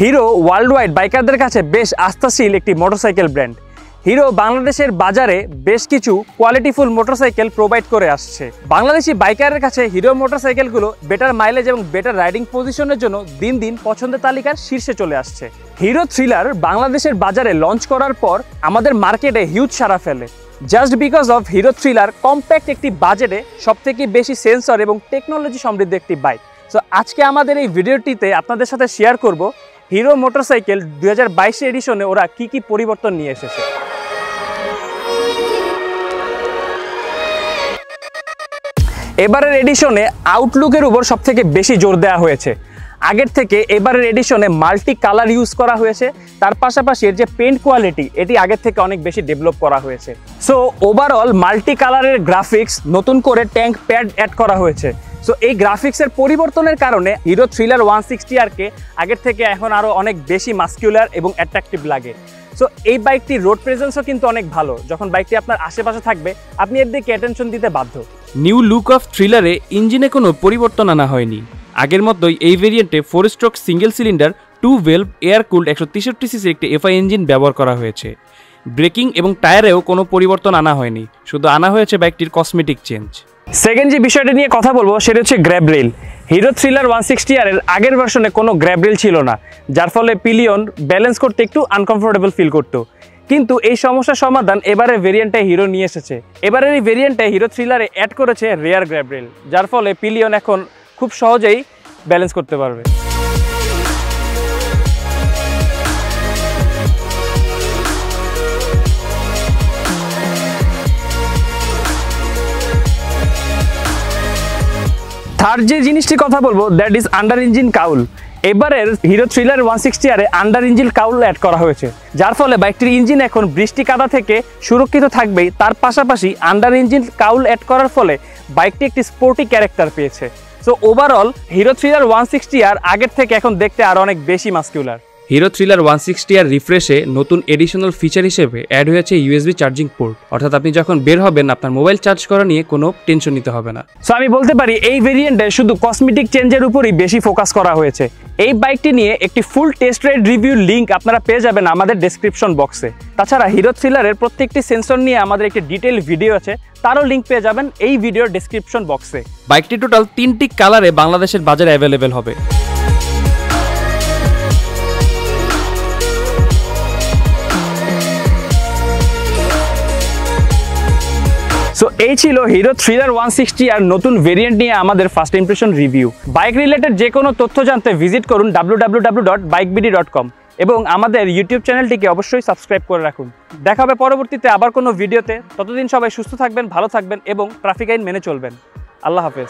Hero world wide বাইকারদের কাছে বেশ আস্থাশীল একটি মোটরসাইকেল ব্র্যান্ড। হিরো বাংলাদেশের বাজারে বেশ কিছু কোয়ালিটিফুল মোটরসাইকেল প্রোভাইড করে আসছে। বাংলাদেশি বাইকারের কাছে হিরো মোটরসাইকেলগুলো বেটার মাইলেজ এবং বেটার রাইডিং পজিশনের জন্য দিন দিন পছন্দের তালিকার শীর্ষে চলে আসছে। হিরো থ্রিলার বাংলাদেশের বাজারে লঞ্চ করার পর আমাদের মার্কেটে হিউজ সাড়া ফেলে। Just because of hero thriller compact একটি বাজেটে সবথেকে বেশি সেন্সর এবং টেকনোলজি সমৃদ্ধ একটি বাইক। সো আজকে আমাদের এই ভিডিওটিতে আপনাদের সাথে শেয়ার করব হিরো মোটরসাইকেল 2022 এডিশনে ওরা কি পরিবর্তন নিয়ে এসেছে। এবারের এডিশনে আউটলুকের উপর সবথেকে বেশি জোর দেওয়া হয়েছে। আগের থেকে এবারের এডিশনে মাল্টি কালার ইউজ করা হয়েছে, তার পাশাপাশি এর যে পেইন্ট কোয়ালিটি এটি আগের থেকে অনেক বেশি ডেভেলপ করা হয়েছে। সো ওভারঅল মাল্টি কালারের গ্রাফিক্স, নতুন করে ট্যাঙ্ক প্যাড অ্যাড করা হয়েছে। সো এই গ্রাফিক্সের পরিবর্তনের কারণে হিরো থ্রিলার 160R-কে আগের থেকে এখন আরও অনেক বেশি মাস্কুলার এবং অ্যাট্রাকটিভ লাগে। সো এই বাইকটির রোড প্রেজেন্সও কিন্তু অনেক ভালো। যখন বাইকটি আপনার আশেপাশে থাকবে আপনি এর দিকে অ্যাটেনশন দিতে বাধ্য। নিউ লুক অফ থ্রিলারে ইঞ্জিনে কোনো পরিবর্তন আনা হয়নি। আগের মতোই এই ভেরিয়েন্টে 4 stroke single cylinder 2 valve air cooled 163 সিসির একটি এফআই ইঞ্জিন ব্যবহার করা হয়েছে। ব্রেকিং এবং টায়ারেও কোনো পরিবর্তন আনা হয়নি, শুধু আনা হয়েছে বাইকটির কসমেটিক চেঞ্জ। সেকেন্ড যে বিষয়টা নিয়ে কথা বলবো সেটা হচ্ছে গ্র্যাব রেল। হিরো থ্রিলার 160R-এর আগের ভার্সনে কোনো গ্র্যাব রেল ছিল না, যার ফলে পিলিয়ন ব্যালেন্স করতে একটু আনকমফোর্টেবল ফিল করতো। কিন্তু এই সমস্যার সমাধান এবারের ভেরিয়েন্টে হিরো নিয়ে এসেছে। এবারের এই ভেরিয়েন্টে হিরো থ্রিলারে অ্যাড করেছে রেয়ার গ্র্যাব রেল, যার ফলে পিলিয়ন এখন খুব সহজেই ব্যালেন্স করতে পারবে। থার্ড যে জিনিসটির কথা বলবো that is under engine cowl. এবারের হিরো থ্রিলার 160R-এ আন্ডার ইঞ্জিন কাউল অ্যাড করা হয়েছে, যার ফলে বাইকটির ইঞ্জিন এখন বৃষ্টি কাদা থেকে সুরক্ষিত থাকবেই। তার পাশাপাশি আন্ডার ইঞ্জিন কাউল অ্যাড করার ফলে বাইকটি একটি স্পোর্টি ক্যারেক্টার পেয়েছে। So overall hero thriller 160R আগের থেকে এখন দেখতে আরও অনেক বেশি মাস্কুলার। হিরো থ্রিলার 160R রিফ্রেশে নতুন এডিশনাল ফিচার হিসেবে অ্যাড হয়েছে ইউএসবি চার্জিং পোর্ট, অর্থাৎ আপনি যখন বের হবেন আপনার মোবাইল চার্জ করা নিয়ে কোনো টেনশন নিতে হবে না। সো আমি বলতে পারি এই ভেরিয়েন্টে শুধু কসমেটিক চেঞ্জের উপরই বেশি ফোকাস করা হয়েছে। এই বাইকটি নিয়ে একটি ফুল টেস্ট রাইড রিভিউ লিঙ্ক আপনারা পেয়ে যাবেন আমাদের ডেসক্রিপশন বক্সে। তাছাড়া হিরো থ্রিলারের প্রত্যেকটি সেন্সর নিয়ে আমাদের একটি ডিটেইল ভিডিও আছে, তারও লিঙ্ক পেয়ে যাবেন এই ভিডিওর ডেসক্রিপশন বক্সে। বাইকটি টোটাল 3টি কালারে বাংলাদেশের বাজারে অ্যাভেলেবেল হবে। সো এই ছিল হিরো থ্রিলার 160R নতুন ভেরিয়েন্ট নিয়ে আমাদের first impression review. Bike related যে কোনো তথ্য জানতে ভিজিট করুন www.bikebd.com এবং আমাদের ইউটিউব চ্যানেলটিকে অবশ্যই সাবস্ক্রাইব করে রাখুন। দেখা হবে পরবর্তীতে আবার কোনো ভিডিওতে। ততদিন সবাই সুস্থ থাকবেন, ভালো থাকবেন এবং ট্রাফিক আইন মেনে চলবেন। আল্লাহ হাফেজ।